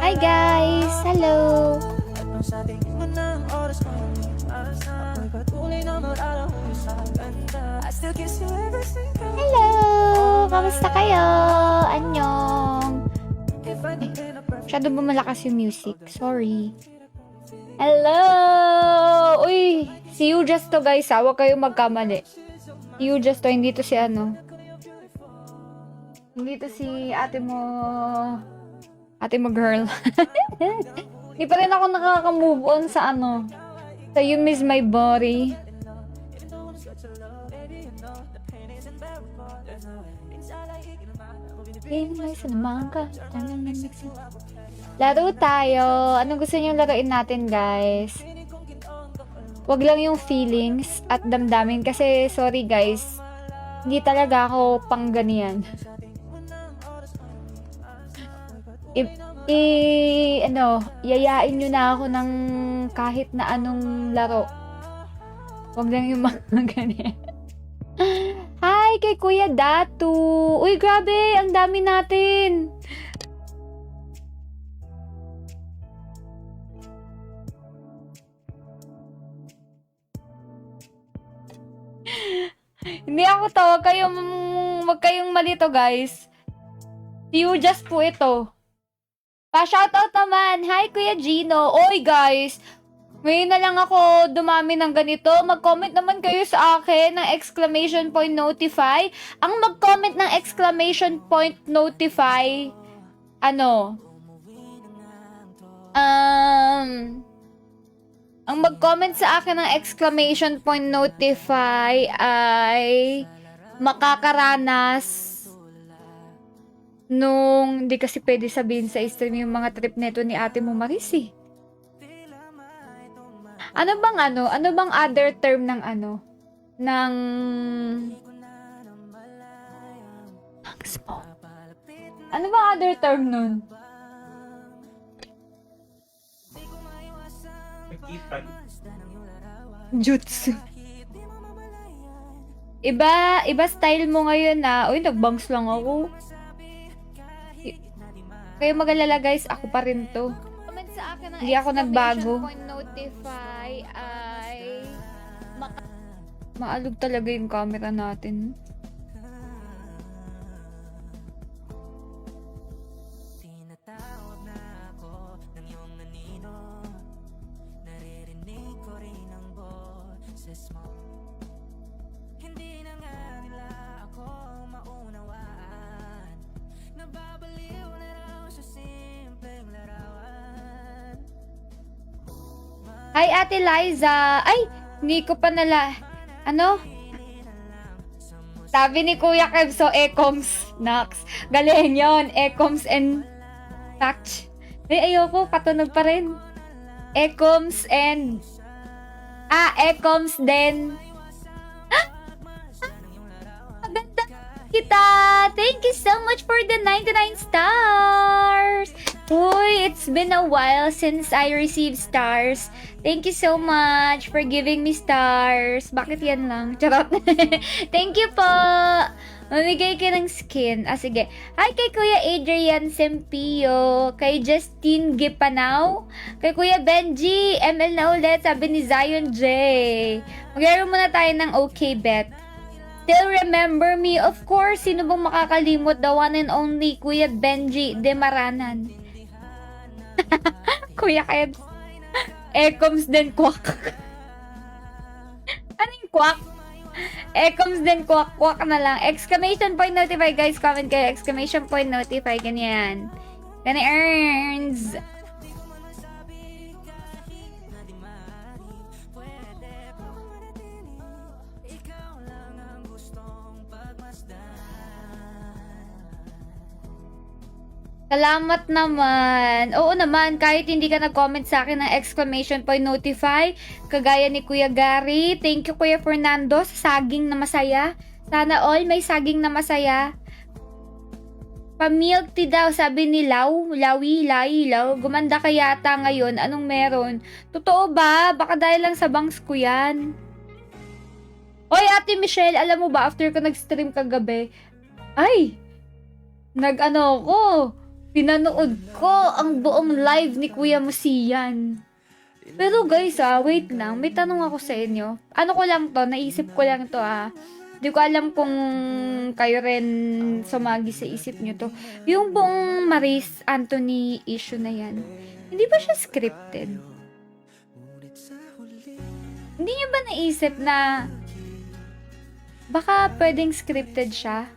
Hi guys! Hello! Hello! Kamusta kayo? Annyeong! Masyado ba malakas yung music? Sorry. Hello! Uy! Si you just to guys ha. Huwag kayong magkamali. Si you just to. Hindi to si ano. Hindi to si ate mo. Ate mo girl. Hindi pa rin ako nakaka-move on sa ano. Sa You Miss My Body. Laro tayo. Anong gusto niyong laruin natin, guys? Wag lang yung feelings at damdamin kasi sorry guys, hindi talaga ako pang ganyan. Yayain nyo na ako ng kahit na anong laro. Wag lang yung mga ganyan. Hi kay Kuya Datu. Uy, grabe, ang dami natin. Hindi ako to. Wag kayong malito, guys. You just po ito. Pa-shoutout naman. Hi, Kuya Gino. Oy, guys. Ngayon na lang ako dumami ng ganito. Mag-comment naman kayo sa akin ng exclamation point notify. Ang mag-comment ng exclamation point notify, ang mag-comment sa akin ng exclamation point notify ay makakaranas nung, hindi kasi pwede sabihin sa stream yung mga trip neto ni ate mo Maris eh. Ano bang other term ng ng ano bang other term nun? Jutsu. Iba style mo ngayon na. Uy, nagbangs lang ako. Kayo mag-alala guys, ako pa rin to. Comment sa akin ng hindi ako nagbago. Notify ay maalog talaga yung camera natin. Hi, Ate Liza. Ay, hindi ko pa sabi ni Kuya Kev, so Ecoms, Nax. Galing yon, Ecoms and Touch. Ayoko, patunog pa rin. Ecoms and Ecoms then. Maganda kita. Thank you so much for the 99 stars. Uy, it's been a while since I received stars. Thank you so much for giving me stars. Bakit yan lang? Charot. Thank you po. Mamigay ka ng skin. Sige. Hi kay Kuya Adrian Sempio. Kay Justine Gipanaw. Kay Kuya Benji. ML na ulit. Sabi ni Zion J. Maglaro muna tayo ng okay bet. Still remember me? Of course. Sino bang makakalimot? The one and only Kuya Benji Demaranan. Kuya Kebs. Ecoms then quack. Ano yung quack? Ecoms then quack. Quack na lang. Exclamation point notify guys. Comment kayo. Exclamation point notify. Ganyan. Gonna earns. Salamat naman. Oo naman, kahit hindi ka nag-comment sa akin ng exclamation point notify, kagaya ni Kuya Gary. Thank you Kuya Fernando sa saging na masaya. Sana all may saging na masaya. Pa-milk tea daw, sabi ni Lawi, gumanda ka yata ngayon, anong meron? Totoo ba? Baka dahil lang sa bangs ko yan. Oy, Ate Michelle, alam mo ba, after ko nag-stream kagabi, ay, pinanood ko ang buong live ni Kuya Musian. Pero guys wait lang, may tanong ako sa inyo. Ano ko lang to, naisip ko lang to Hindi ko alam kung kayo rin sumagi sa isip nyo to. Yung buong Maris Anthony issue na yan, hindi ba siya scripted? Hindi nyo ba naisip na baka pwedeng scripted siya?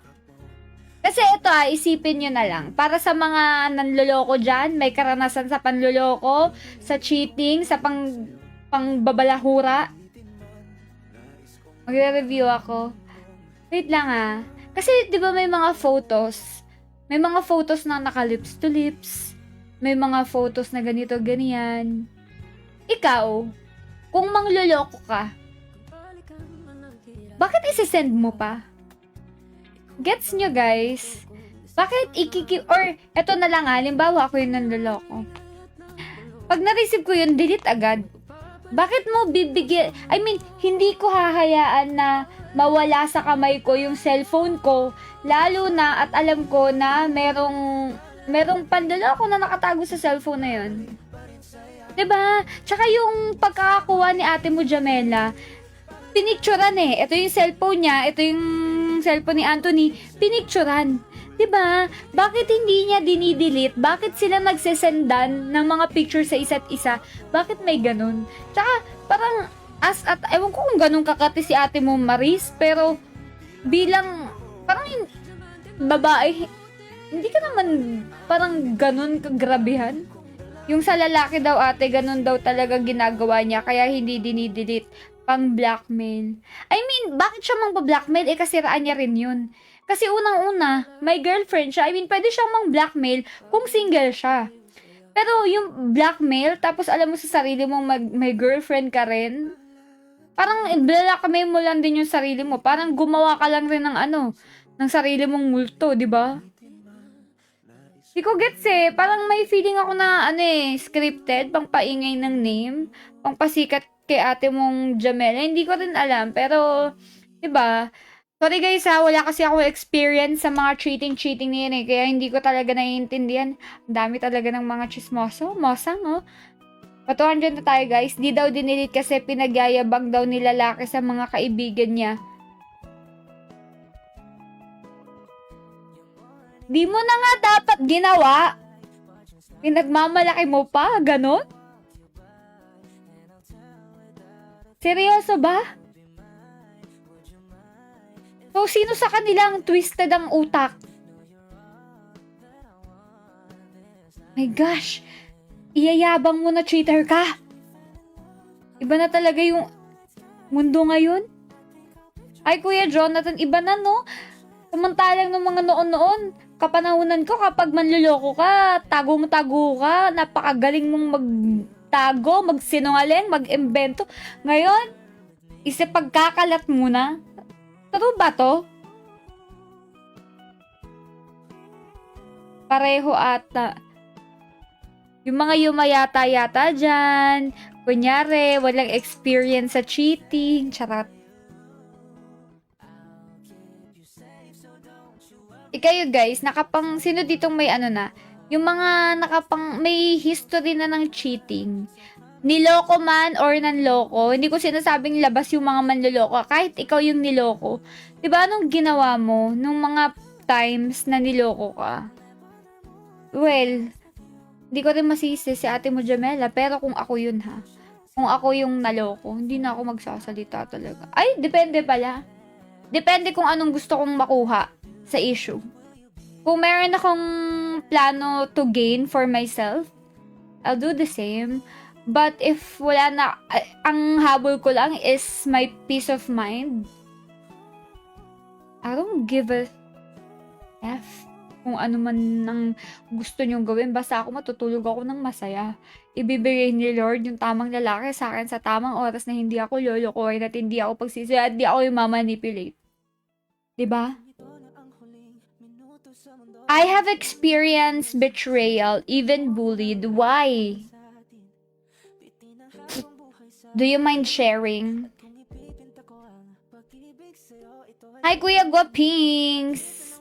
Kasi ito isipin nyo na lang. Para sa mga nanloloko dyan, may karanasan sa panloloko, sa cheating, sa pangbabalahura. Magre-review ako. Wait lang Kasi di ba may mga photos? May mga photos na naka-lips to lips. May mga photos na ganito, ganyan. Ikaw, kung mangloloko ka, bakit isi-send mo pa? Gets nyo guys? Bakit or eto na lang halimbawa ako yung nanloloko. Pag na-receive ko yun, delete agad. Bakit mo bibigyan? I mean, hindi ko hahayaan na mawala sa kamay ko yung cellphone ko, lalo na at alam ko na merong panloloko na nakatago sa cellphone na yun. 'Di ba? Tsaka yung pagkakakuha ni ate mo Jamela, pinicturan Ito yung cellphone niya, ito yung cellphone ni Anthony, pinicturan. 'Di ba? Bakit hindi niya dinidelete? Bakit sila nagsesendan ng mga picture sa isa't isa? Bakit may ganun? Tsaka parang ewan ko kung ganun kakati si ate mo Maris, pero bilang parang babae, hindi ka naman parang ganun kagrabihan. Yung sa lalaki daw ate, ganun daw talaga ginagawa niya, kaya hindi dinidelete, pang blackmail. I mean, bakit siya mang-blackmail? Kasiraan niya rin yun. Kasi unang-una, may girlfriend siya. I mean, pwede siyang mang-blackmail kung single siya. Pero yung blackmail, tapos alam mo sa sarili mong may girlfriend ka rin, parang blackmail mo lang din yung sarili mo. Parang gumawa ka lang rin ng sarili mong multo, di ba? Di ko gets Parang may feeling ako na scripted, pang paingay ng name, pang pasikat kay ate mong Jamela. Hindi ko rin alam, pero, di ba? Sorry guys wala kasi ako experience sa mga cheating na yan kaya hindi ko talaga naiintindihan. Ang dami talaga ng mga chismoso, mosang Patuhan dyan na tayo guys. Di daw dinilit kasi pinagyayabang daw ni lalaki sa mga kaibigan niya. Di mo na nga dapat ginawa. Pinagmamalaki mo pa, ganon? Seryoso ba? So, sino sa kanilang twisted ang utak? My gosh, iyayabang mo na cheater ka. Iba na talaga yung mundo ngayon. Ay, Kuya Jonathan, iba na Samantalang ng mga noon-noon, kapanahunan ko kapag manluloko ka, tago ka, napakagaling mong magtago, magsinungaling, mag-imbento. Ngayon, isipagkakalat mo na. Totoo ba to? Pareho ata. Yung mga yumayata-yata dyan, kunyari, walang experience sa cheating, charot. Ikayo guys, sino ditong may yung mga may history na ng cheating. Niloko man or nanloko, hindi ko sinasabing labas yung mga manloloko, kahit ikaw yung niloko. Diba anong ginawa mo nung mga times na niloko ka? Well, hindi ko rin masisi si ate mo Jamela, pero kung ako yun kung ako yung naloko, hindi na ako magsasalita talaga. Ay, depende pala. Depende kung anong gusto kong makuha sa issue. Kung meron akong plano to gain for myself, I'll do the same. But if wala na, ang habol ko lang is my peace of mind. I don't give a F kung ano man ang gusto nyong gawin. Basta ako matutulog ako ng masaya. Ibibigay ni Lord yung tamang lalaki sa akin sa tamang oras na hindi ako lolokohin at hindi ako pagsisaya at hindi ako yung mamanipulate. Diba? I have experienced betrayal, even bullied. Why? Do you mind sharing? Hi, Kuya Guapings!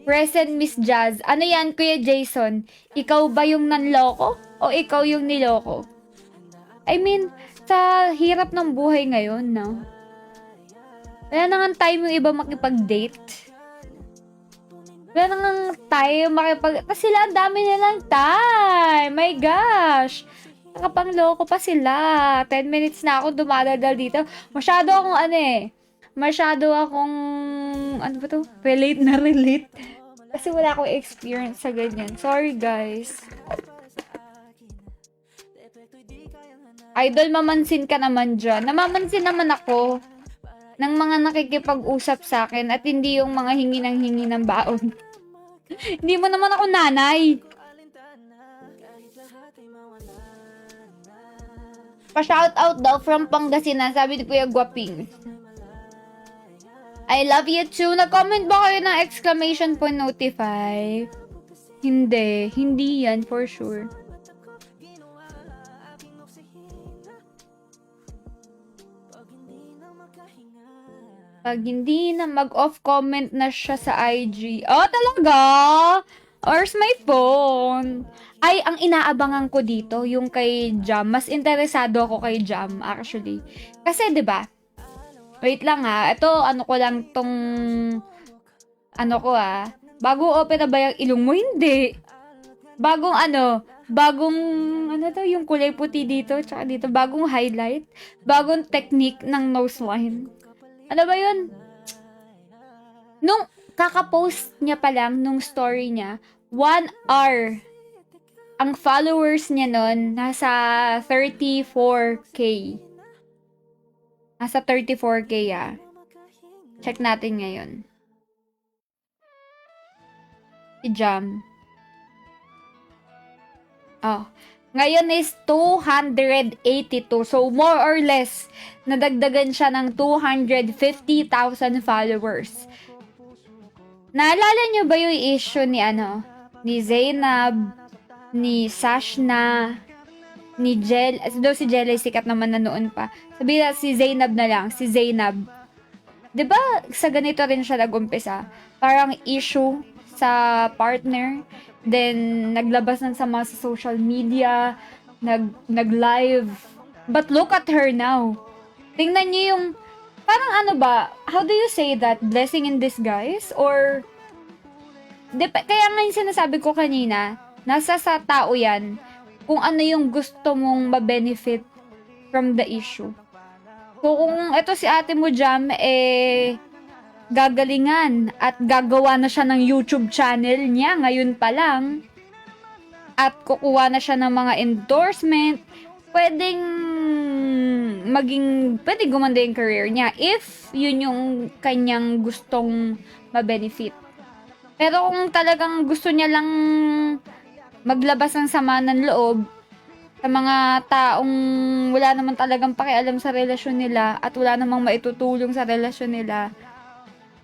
Present Miss Jazz. Ano yan, Kuya Jason? Ikaw ba yung nanloko? O ikaw yung niloko? I mean, sa hirap ng buhay ngayon, no? Wala na nga time yung iba makipag-date. Wala na nga time kasi sila, ang dami nilang time. My gosh. Nakapangloko pa sila. 10 minutes na ako dumadadal dito. Masyado akong ano ba to? Relate. Kasi wala akong experience sa ganyan. Sorry, guys. Idol, mamansin ka naman dyan. Namamansin naman ako ng mga nakikipag-usap sa akin at hindi yung mga hingi ng baon. Hindi mo naman ako nanay. Pa-shout out daw from Pangasinan, sabi ni Kuya Guaping. I love you too. Nag-comment ba kayo ng exclamation point notify? Hindi yan for sure. Pag hindi na mag-off comment na siya sa IG. Oh, talaga? Where's my phone? Ay, ang inaabangan ko dito, yung kay Jam. Mas interesado ako kay Jam, actually. Kasi, di ba? Wait lang ha. Ito, ano ko lang tong... Bago open na ba yung ilong mo? Hindi. Bagong yung kulay puti dito, tsaka dito, bagong highlight, bagong technique ng nose line. Ano ba yun? Nung kaka-post niya pa lang, nung story niya, 1 hour. Ang followers niya nun, nasa 34K. Nasa 34K Check natin ngayon. Si Jam. Oh. Ngayon is 282. So, more or less, nadagdagan siya ng 250,000 followers. Naalala niyo ba yung issue ni Zainab, ni Sashna, ni Jel, si Jel ay sikat naman na noon pa. Sabi na si Zainab na lang, si Zainab. 'Di ba sa ganito rin siya nag-umpisa? Parang issue sa partner. Then, naglabas ng sama sa social media, nag-live. But look at her now. Tingnan niyo yung, parang how do you say that? Blessing in disguise? Or, kaya nga yung sinasabi ko kanina, nasa sa tao yan, kung ano yung gusto mong ma-benefit from the issue. So, kung ito si ate mo, Jam, gagalingan at gagawa na siya ng YouTube channel niya ngayon pa lang at kukuha na siya ng mga endorsement, pwedeng gumanda yung career niya if yun yung kanyang gustong ma-benefit. Pero kung talagang gusto niya lang maglabas ng sama ng loob sa mga taong wala naman talagang pakialam sa relasyon nila at wala namang maitutulong sa relasyon nila,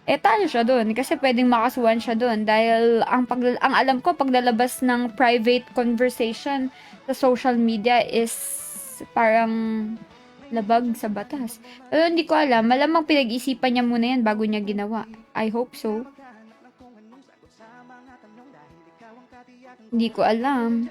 talo siya doon kasi pwedeng makasuhan siya doon dahil ang alam ko paglalabas ng private conversation sa social media is parang labag sa batas. Pero hindi ko alam, malamang pinag-isipan niya muna yan bago niya ginawa. I hope so. Hindi ko alam.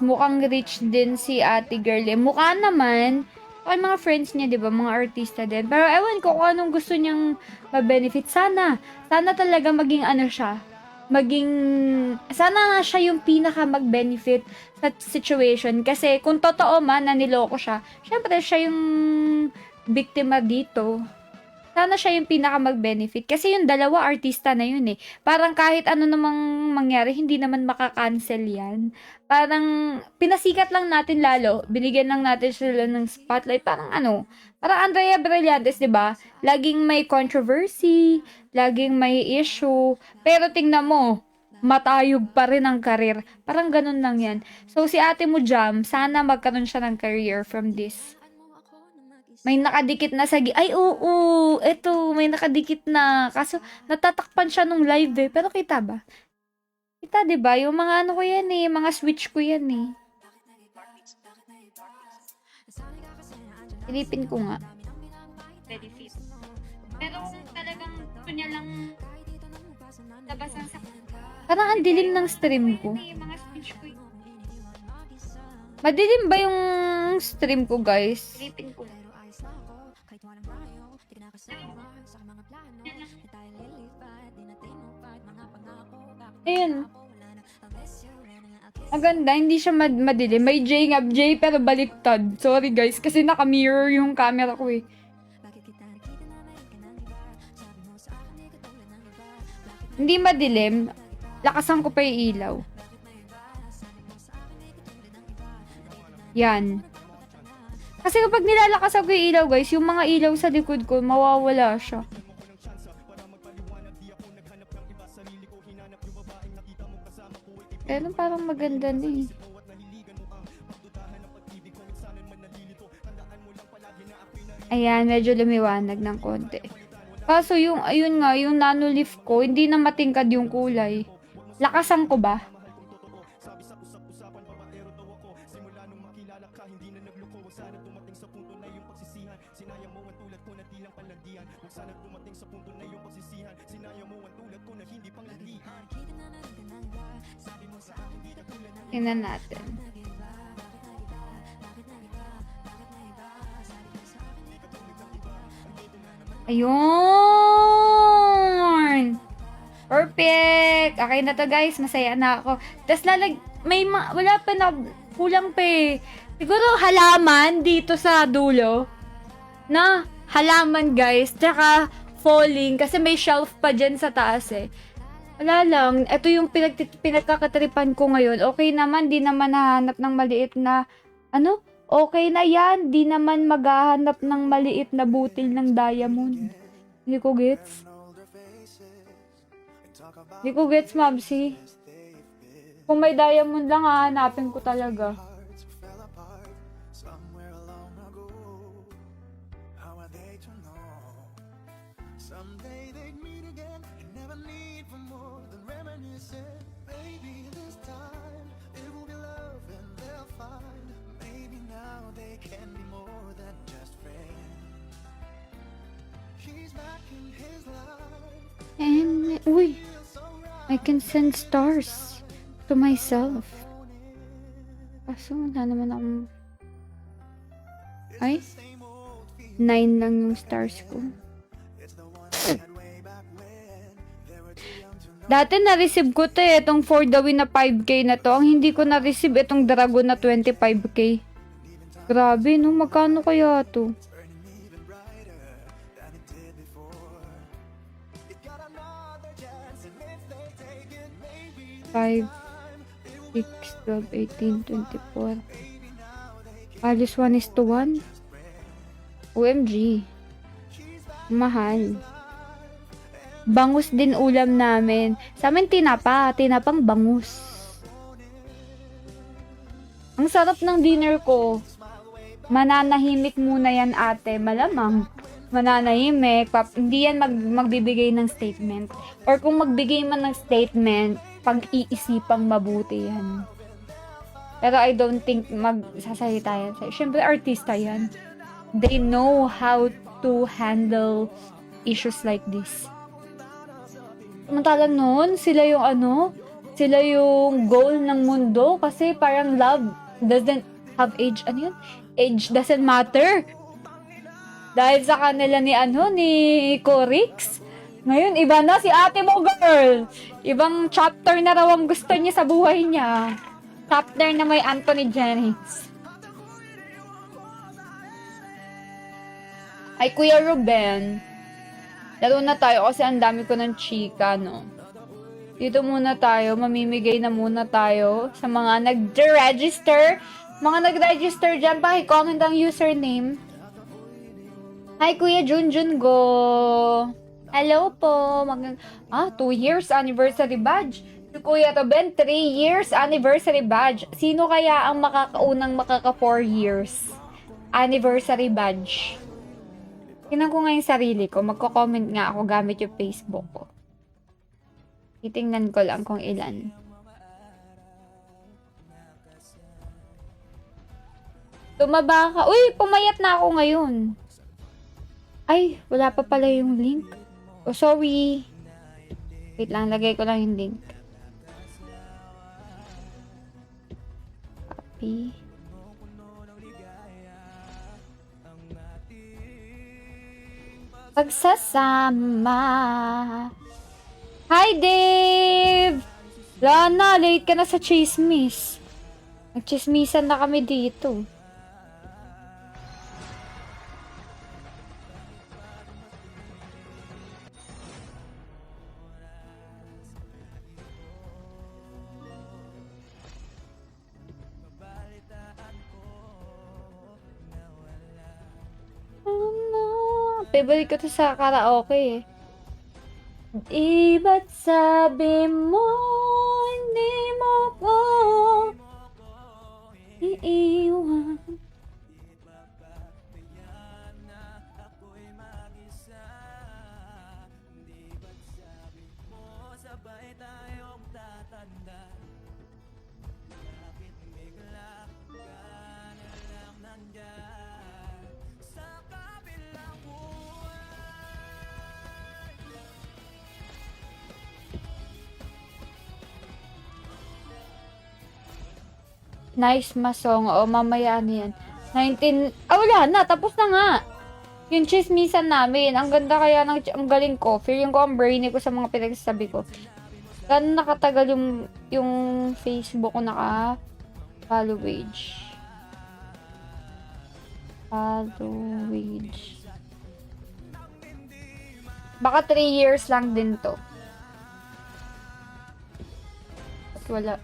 Mukhang rich din si ate girl. Mukha naman. Okay, mga friends niya, di ba? Mga artista din. Pero ewan ko kung anong gusto niyang ma-benefit. Sana talaga maging siya. Sana siya yung pinaka mag-benefit sa situation. Kasi kung totoo man na niloko siya, syempre siya yung biktima dito. Sana siya yung pinaka mag-benefit. Kasi yung dalawa, artista na yun eh. Parang kahit ano namang mangyari, hindi naman makakancel yan. Parang pinasikat lang natin lalo. Binigyan lang natin sila ng spotlight. Parang Andrea Brillantes, di ba? Laging may controversy, laging may issue. Pero tingnan mo, matayog pa rin ang karir. Parang ganun lang yan. So, si ate mo, Jam, sana magkaroon siya ng career from this. May nakadikit na ay, oo, eto, may nakadikit na. Kaso, natatakpan siya nung live eh. Pero kita ba? Kita, diba? Yung mga ano ko yan eh, mga switch ko yan eh. Silipin ko nga. Very fit. Pero kung talagang gusto niya lang labasan sa... Parang ang dilim ng stream ko. Mga switch ko. Madilim ba yung stream ko, guys? Silipin ko. Ayun. Maganda, hindi siya madilim. May J nga, J pero baliktad. Sorry guys, kasi naka-mirror yung camera ko eh. Hindi madilim. Lakasan ko pa yung ilaw. Yan. Kasi kapag nilalakasan ko yung ilaw guys, yung mga ilaw sa likod ko, mawawala siya. Pero parang maganda na eh. Ayan, medyo lumiwanag ng konti. Kaso yung, ayun nga, yung nanolift ko, hindi na matingkad yung kulay. Lakasan ko ba? Tingnan natin. Ayun! Perfect! Okay na to guys. Masaya na ako. Tapos wala pa na, kulang pa eh. Siguro halaman dito sa dulo. Na, halaman guys. Tsaka falling. Kasi may shelf pa dyan sa taas eh. Wala lang. Ito yung pinagkakatripan ko ngayon. Okay naman. Di naman nahanap ng maliit na, ano? Okay na yan. Di naman maghahanap ng maliit na butil ng diamond. Hindi ko gets. Hindi ko gets, Mabsi. Kung may diamond lang, hahanapin ko talaga. And, uy, I can send stars to myself. Kaso, wala naman akong... Ay? 9 lang yung stars ko. Dati na-receive ko to eh, itong for the win na 5k na to. Ang hindi ko na-receive itong dragon na 25k. Grabe, no? Magkano kaya to? 5, 6, 12, 18, 24. Alis 1:1. OMG. Mahal. Bangus din ulam namin. Sa amin tinapang bangus. Ang sarap ng dinner ko. Mananahimik muna yan ate. Malamang. Mananahimik. Hindi yan magbibigay ng statement. Or kung magbigay man ng statement, pag-iisipang mabuti yan. Pero I don't think magsasalita yan. Siyempre, artista yan. They know how to handle issues like this. Samantala nun, sila yung goal ng mundo kasi parang love doesn't have age. Ano yun? Age doesn't matter. Dahil sa kanila ni Corix. Ngayon, iba na si ate mo, girl. Ibang chapter na raw ang gusto niya sa buhay niya. Chapter na may Anthony Jennings. Ay, Kuya Ruben. Laro na tayo kasi ang dami ko ng chika, no? Dito muna tayo. Mamimigay na muna tayo sa mga nag-register. Mga nag-register dyan, pakicomment ang username. Hi, Kuya Junjun Go. Hello po. 2 years anniversary badge. Si Kuya Ruben, 3 years anniversary badge. Sino kaya ang makakaunang makaka 4 years anniversary badge? Tingnan ko nga yung sarili ko. Magko-comment nga ako gamit yung Facebook ko. Titingnan ko lang kung ilan. Tumaba ka. Uy, pumayat na ako ngayon. Ay, wala pa pala yung link. Oh, sorry. Wait lang, lagay ko lang yung link. Copy. Pagsasama. Hi, Dave! Lana, late ka na sa chismis. Nagchismisan na kami dito. Favorite ko to sa karaoke eh. Di ba't sabi mo hindi mo ko iiwan? Nice masong. O, mamaya na yan. 19... wala na. Tapos na nga. Yung chismisan namin. Ang ganda kaya ng... Ang galing ko. Feeling ko ang brainy ko sa mga pinagsasabi ko. Gano'n nakatagal yung Facebook ko follow page. Follow page. Baka 3 years lang din to. At wala.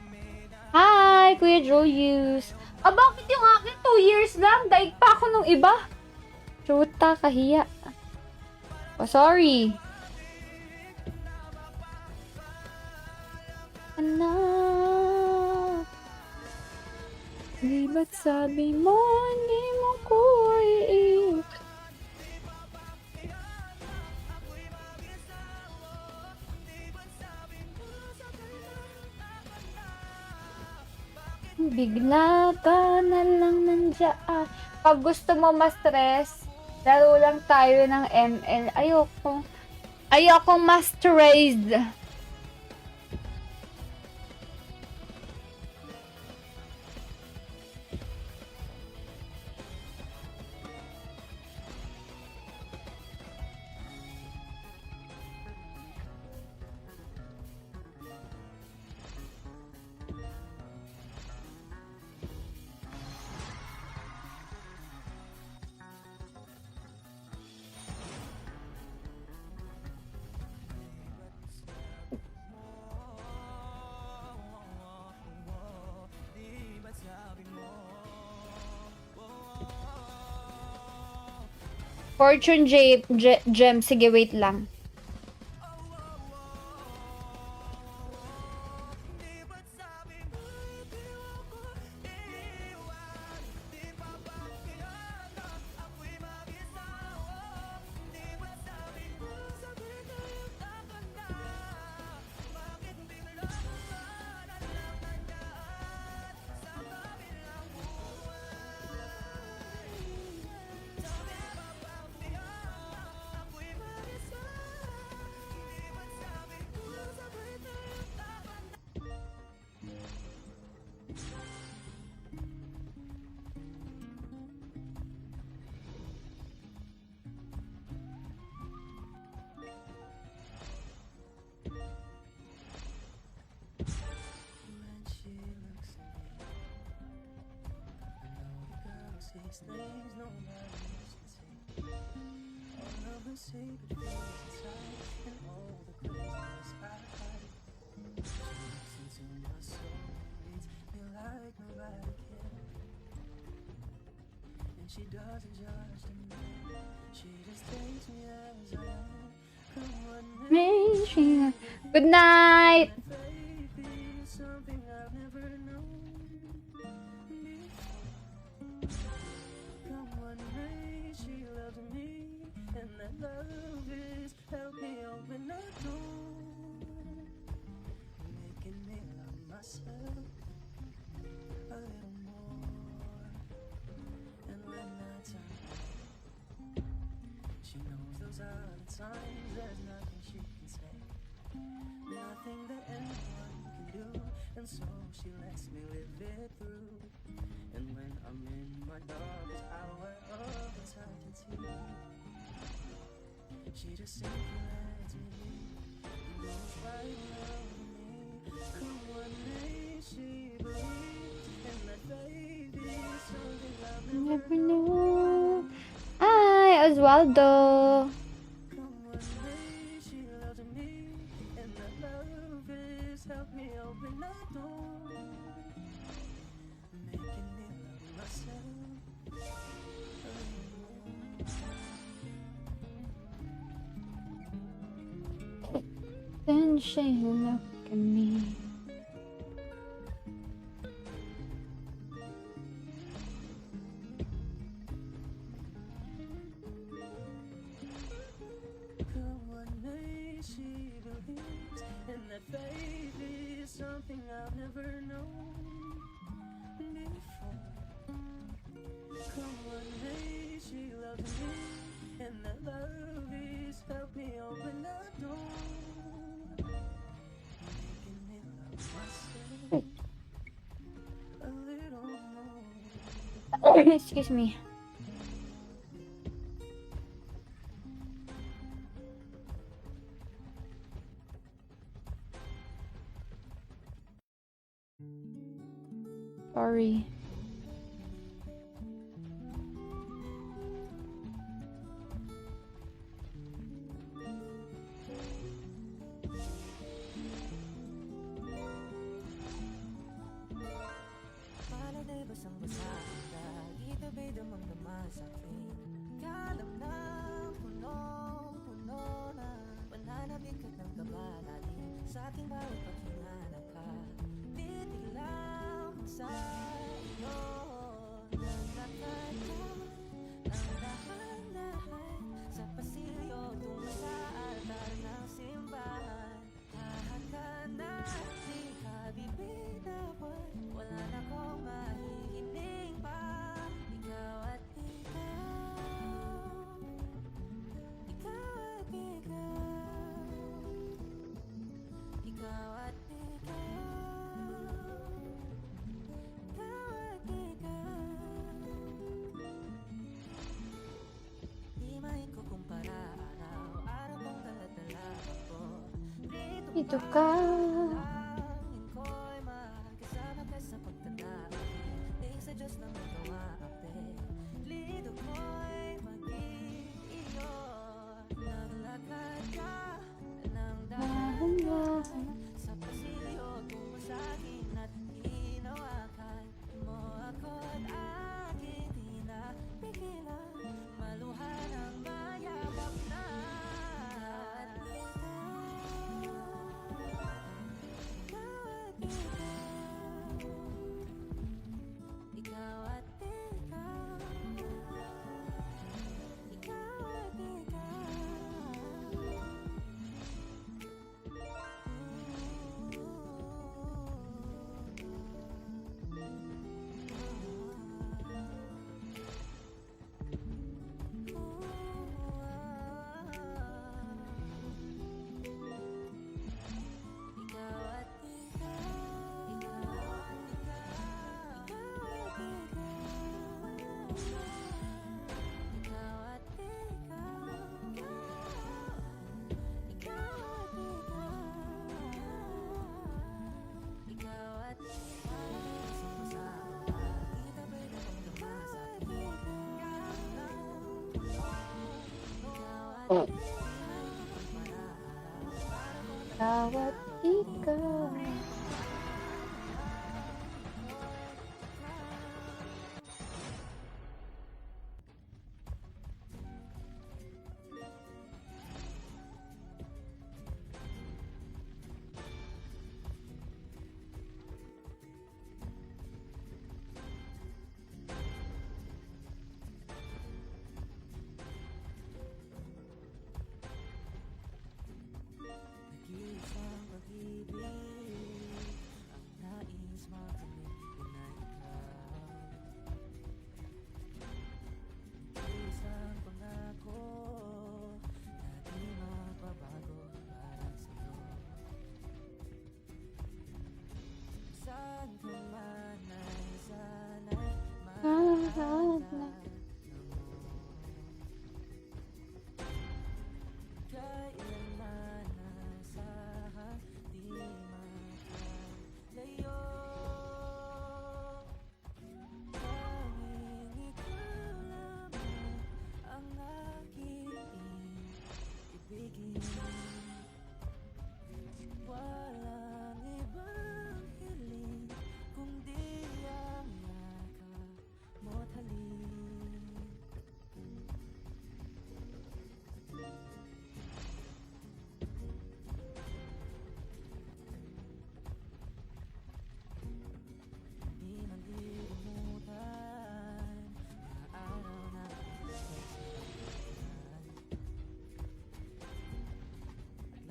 Hi, Kuya Julius. Bakit yung akin 2 years lang? Daig pa ako nung iba. Chuta, kahiya. Oh, sorry. Anak, di ba't sabi mo, hindi mo ko iiwan? Bigla ka na lang nandiyan. Pag gusto mo ma-stress, laro lang tayo ng ML. Ayokong ma-stressed. Fortune Gem. Sige, wait lang. Good night. love is help me open the door, making me love myself a little more. And when I turn, she knows those are the times there's nothing she can say, nothing that anyone can do, and so she lets me live it through. And when I'm in my darkest hour of uncertainty, she just simply lets me be, and goes right around me. Come one day she believes, and that faith is something I've Never know. Hi, Oswaldo. Come one day she loves me, and that love is help me open the door, making me love myself. Then she look at me. Come one day she believes, and that faith is something I've never known before. Come one day she loves me, and that love is help me open the door, making me love myself a little more. Excuse me. Sorry. Palagay basang-basa ang itabi damang-dama sa'kin. Kalam na punong-puno na pananabik at ng kabalali sa ating bawat paghinga ka. Titig lang sa iyo nagkakadyan ng dahan-dahan sa pasilyo tungo sa altar ng simbahan. Lahat ka na di ka bibitawan, wala na akong mahihiling pa. Ikaw at ikaw, ikaw at ikaw, ikaw at ikaw, ikaw at ikaw. Di maikukumpara, araw-araw kong dala-dala ako. Dito ka. Langin ko'y makasama ka sa pagtatapos. Sa Diyos na may gawa ape. Lido ko'y mag-iyo. Naglakad ka ng dahan-dahan sa pasilyo tungo sa akin at hinawakan mo ako't aking di napigilan. Maluhan ang mayabak na at ikaw at ikaw, ikaw at Bawat ikaw.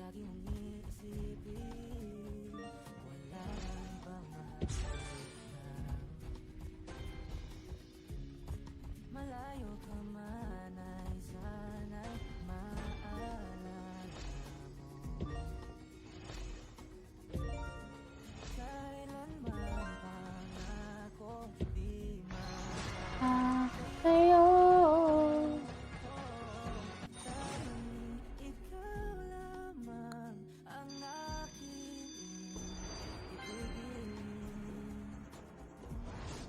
lagi mong iisipin, wala nang ibang mahalaga. Malayo ka man ay sana'y maalala mo. Kailanman pangako di Sa'yo. ikaw lamang ang aking ibigin.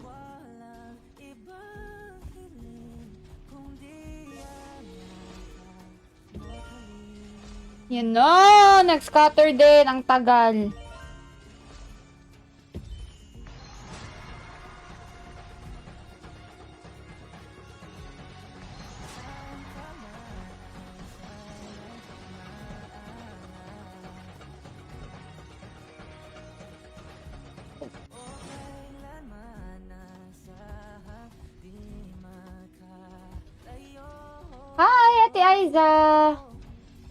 Walang ibang hiling kundi ang yakap mo tuloy. Yun no! Nag-scatter din. Ang tagal. Kailanman nasahang di makalayo. Hi, Ate Aiza!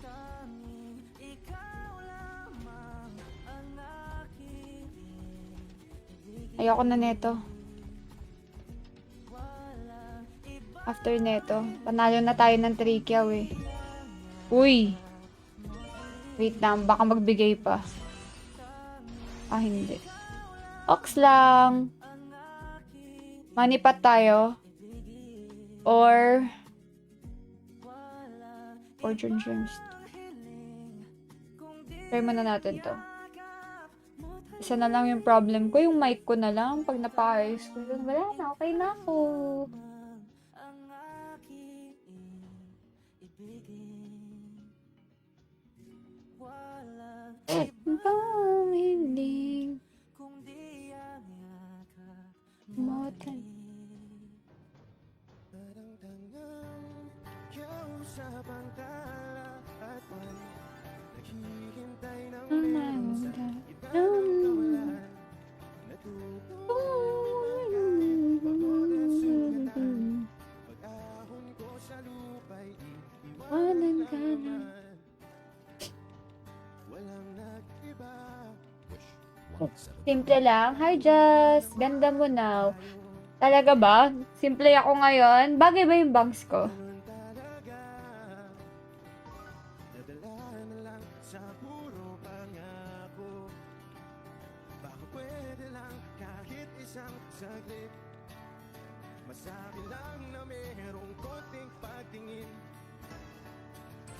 Tanging ikaw lamang ang aking ibigin. Ayoko na neto. Walang iba After neto, panalo na tayo ng 3 eh. Uy! Wait lang, baka magbigay pa. Ah, hindi. Ox lang. Manipat tayo. Or Fortune Gems. Try muna natin to. Isa na lang yung problem ko. Yung mic ko na lang. Pag napaayos ko, wala na. Okay na ako. ang aking ibigin. Walang Ibang hiling kundi ang yakap mo. Parang tangang kausap ang tala at man naghihintay ng meron sa iba't kawalan. Natutunan pagod at sugatan. Pag-ahon ko sa lupa'y iiwanan ka naman. Walang nag-iba. Simple lang. Hi, Jess. Ganda mo now. Talaga ba? Simple ako ngayon. Bagay ba yung bangs ko? Ganun talaga. Nadala na lang sa puro pangako. Baka pwede lang kahit isang saglit. Masabi lang na merong konting pagtingin.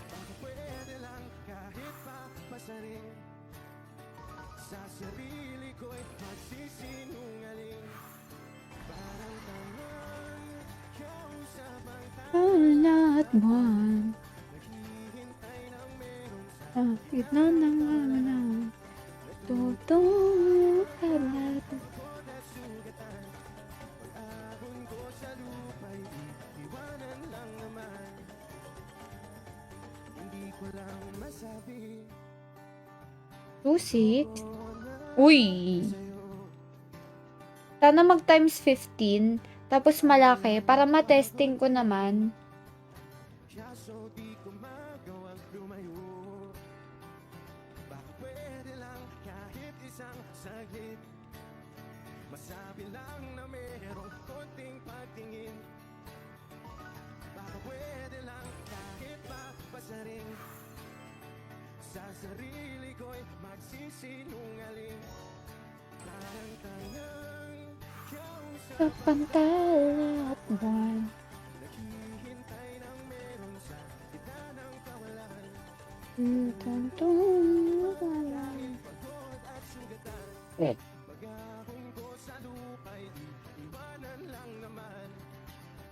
Baka pwede lang kahit pa masaring. Sa sarili ko'y magsisinungaling. Parang tangan, kausap ang Lahat buwan. naghihintay ng meron sa Bakit na nangangalang? Totoo ka lahat. likod at sugatan. Pag-ahon ko sa lupa'y iiwanan lang naman. Hindi ko lang masabi 2-6. Uy! Sana mag times 15. Tapos malaki. Para matesting ko naman. Kaso di ko magawang lumayo. Baka pwede lang kahit isang saglit. Masabi lang na merong konting patingin. Baka pwede lang kahit papasaring. Sa sarili ko'y magsisinungaling. Parang tangang kausap Sa pantala at buwan. naghihintay ng meron sa gitna ng kawalan. Pagod at sugatan. Pag-ahon ko sa lupa'y iwanan lang naman.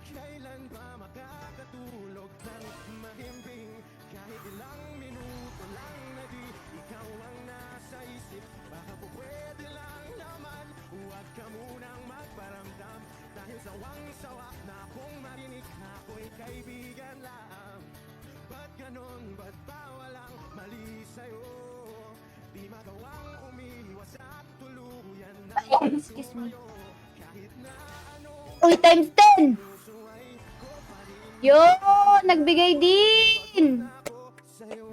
Kailan ba makakatulog ng mahimbing? Kahit ilang minuto lang na di ikaw ang nasa isip. Baka po pwede lang naman, huwag ka munang magparamdam. Dahil sawang-sawa na akong marinig na ako'y kaibigan lang. Ba't ganon, ba't ba walang mali sa'yo? Di magawang umiwas at tuluyan ng Excuse me. sumayo. Kahit na anong Uy, times 10! puso ay ko pa rin Yo! Nagbigay din! ako sa'yo.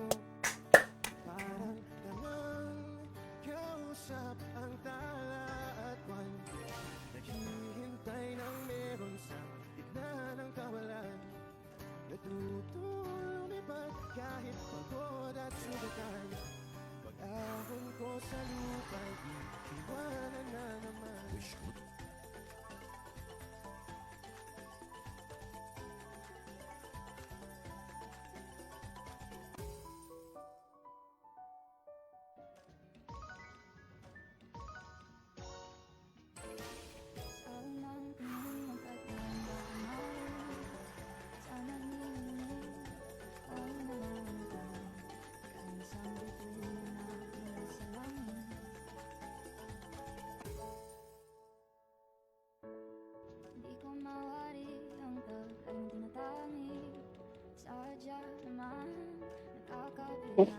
ko.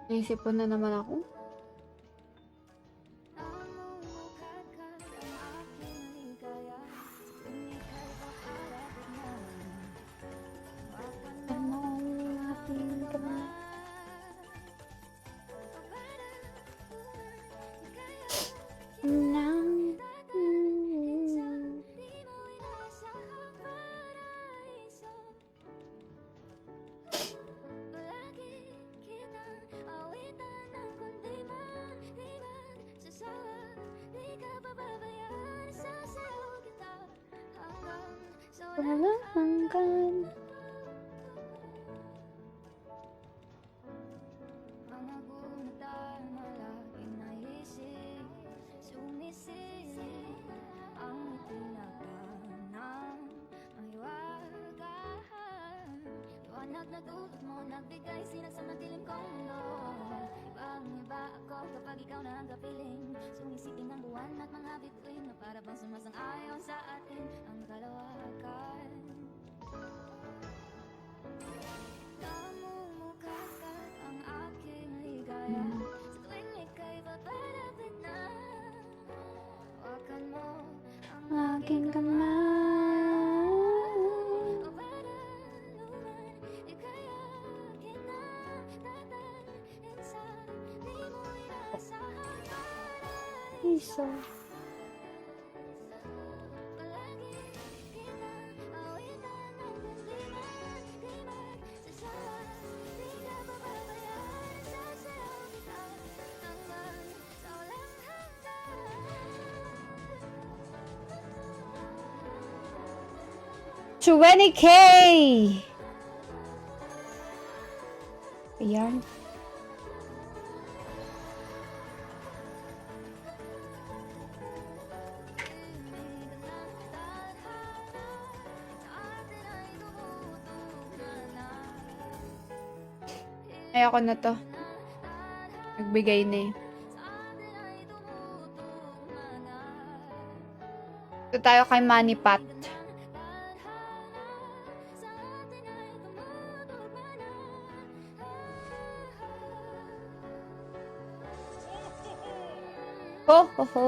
Naisipon na naman ako. Wala hanggan. Natulog mo, nagbigay sinag sa madilim kong mundo. Ibang-iba ako kapag ikaw na ang kapiling. Sumisiping ng buwan at mga bituin na para bang sumasang-ayon sa atin ang kalawakan. Namumukhakat ang aking ligaya sa tuwing ika'y papalapit na. Hawakan mo ang Aking kamay. Isa. $20K! Ayan. Ayoko na to. Nagbigay na eh. Ito tayo kay Manipat. Ho ho ho.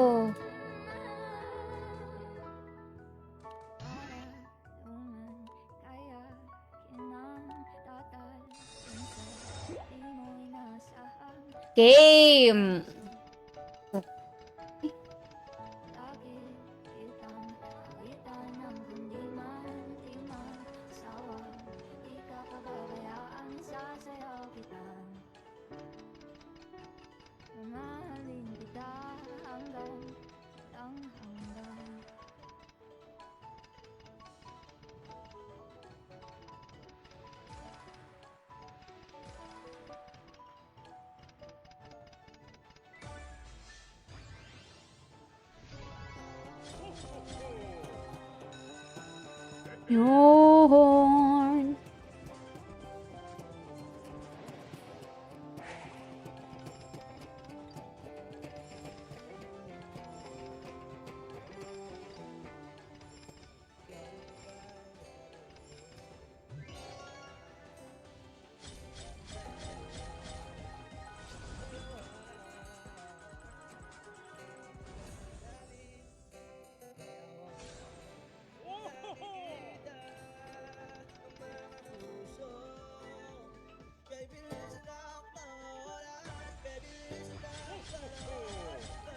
Game. Yun.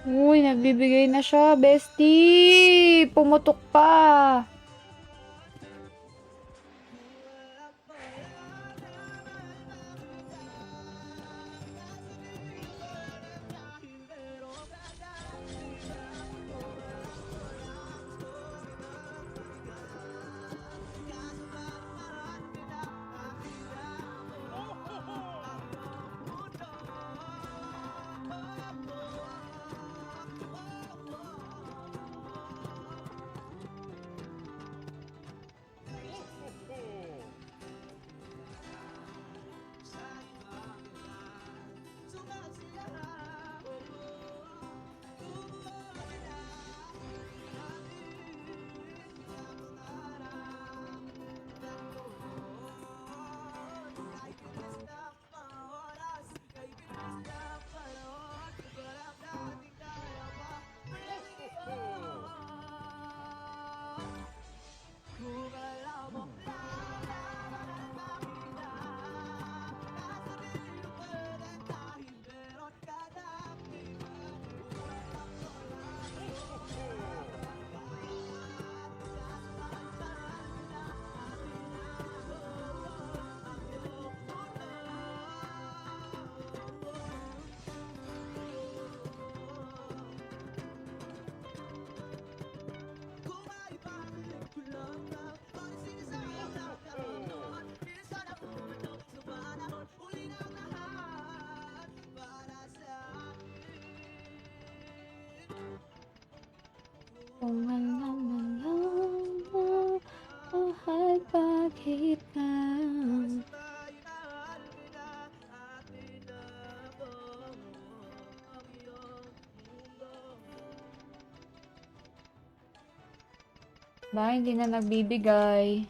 Uy, nagbibigay na siya, bestie. Pumutok pa. Kung alam mo lang na mahal pa kita. Ba, hindi na nagbibigay.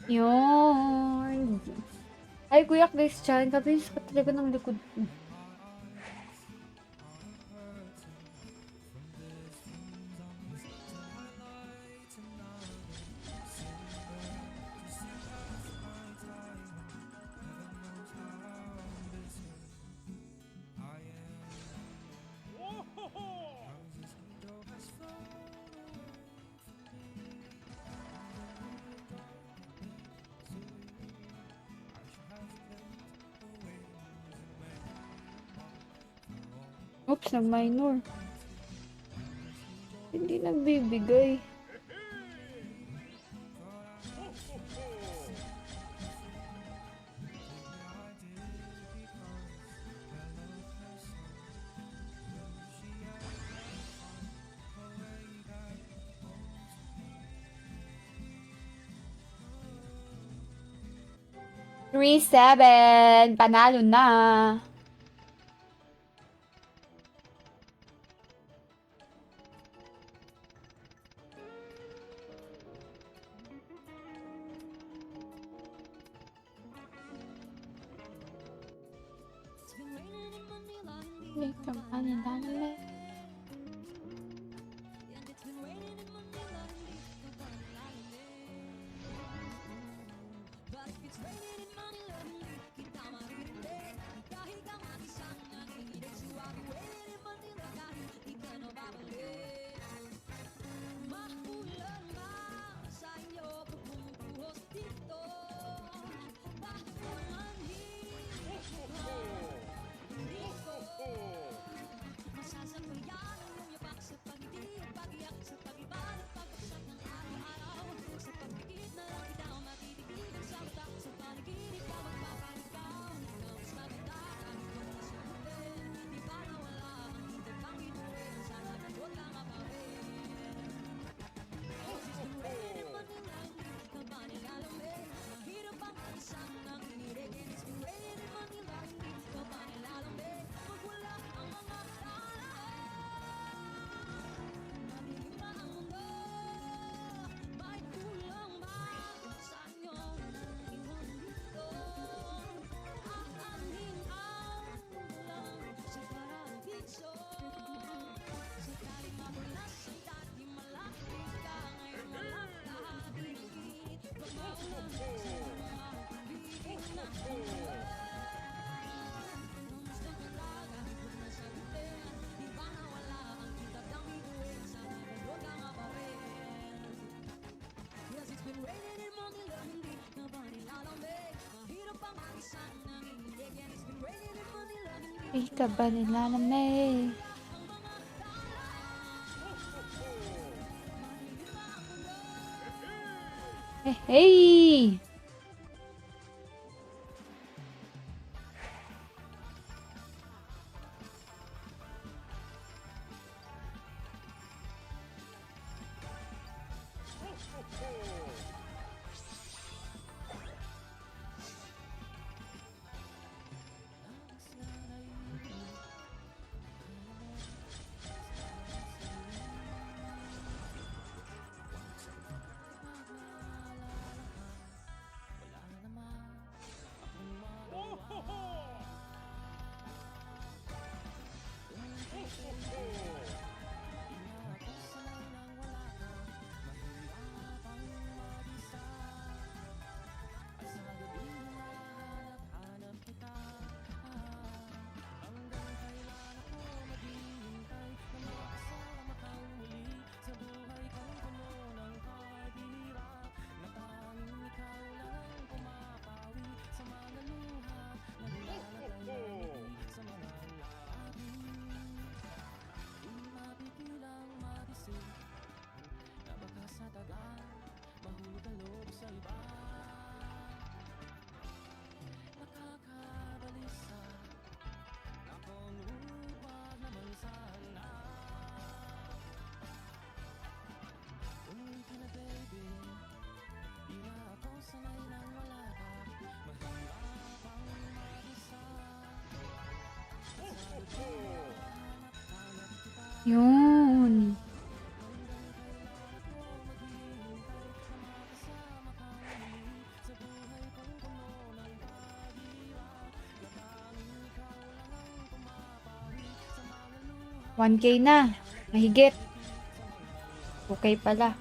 Yun. Ay, Kuya Christian, kabilis ka talaga ng likod ko. Oops, nag-minor. Hindi nagbibigay. Three, 7. Panalo na. It's been raining in Manila, hindi Wait ka ba nilalamig? Wait ka ba nilalamig? Hey, hey! Yun. $1K na. Mahigit. Okay pala.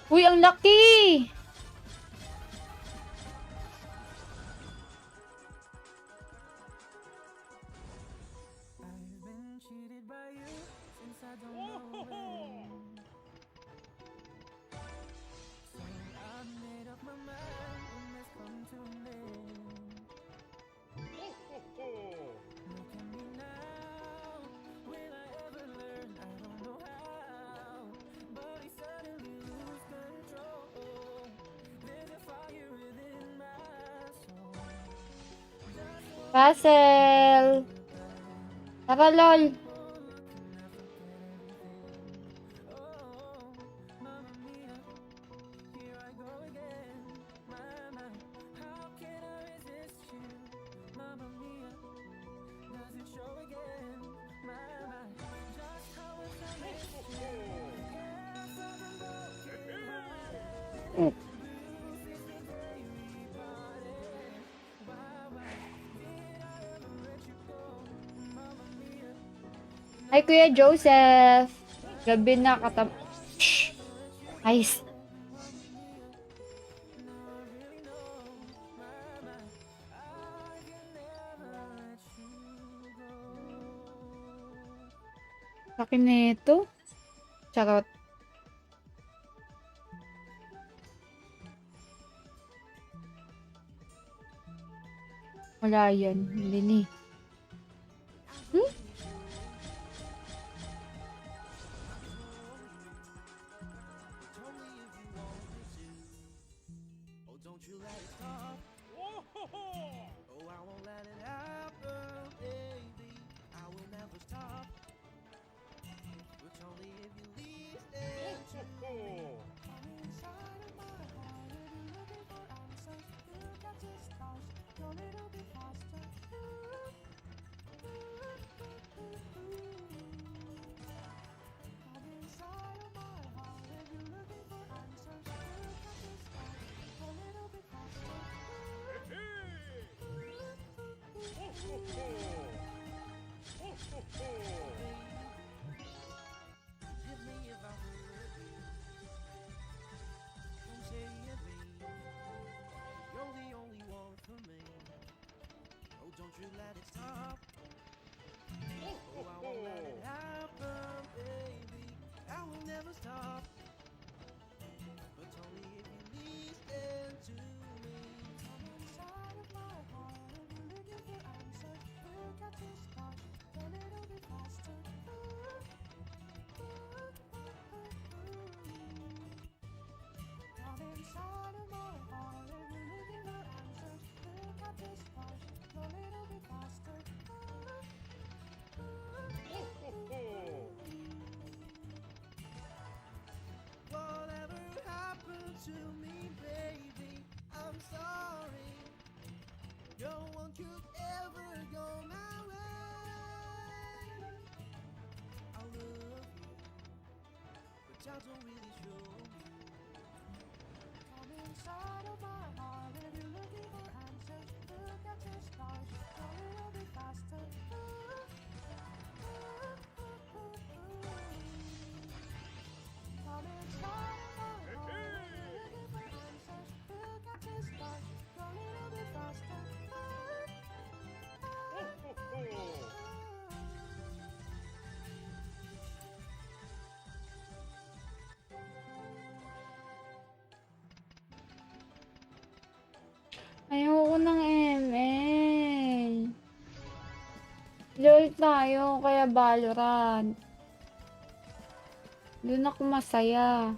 Uy, ang laki! I've been cheated by you since I don't know when. So I've made up my mind when this come to an end. Look at me now, Russell! Tara, lol! Hi, Kuya Joseph! Gabi na Shh! Nice! Akin na ito. Charot. Wala yan. Hindi ni. Hmm? Ayoko ng ML. LOL tayo, kaya Valorant. Doon ako masaya.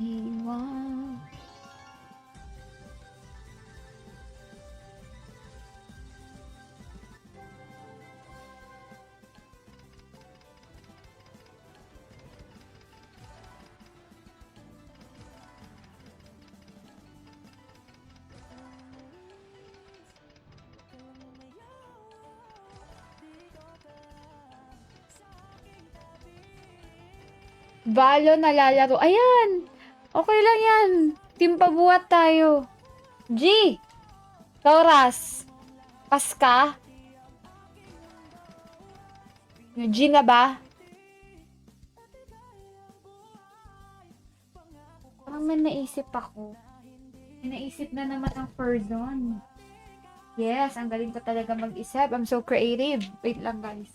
iwan. Valo nalalaro. Ayan! Okay lang yan. Team pabuhat tayo. G! Kauras. Paska. G na ba? Parang may naisip ako. May naisip na naman ang Furzon. Yes, ang galing ko talaga mag-isip. I'm so creative. Wait lang, guys.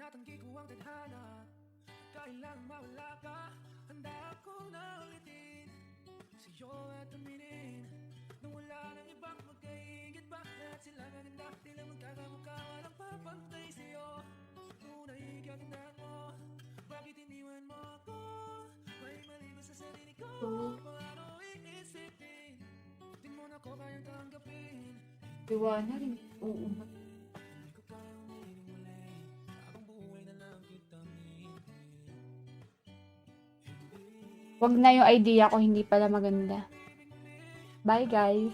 Tinatanggi ko ang tadhana, kailangang mawala ka. Handa akong naulitin sa'yo at aminin na wala nang ibang magkaigit pa. Lahat sila maganda, di lang magkakamukha, walang papantay sa'yo. Tunay kagandahan mo, bakit iniwan mo ako? May mali ba sa sarili ko? Paano iisipin? Di mo na ko kayang tanggapin. Iwana rin. Oo. Wag na yung idea ko, hindi pala maganda. Bye, guys.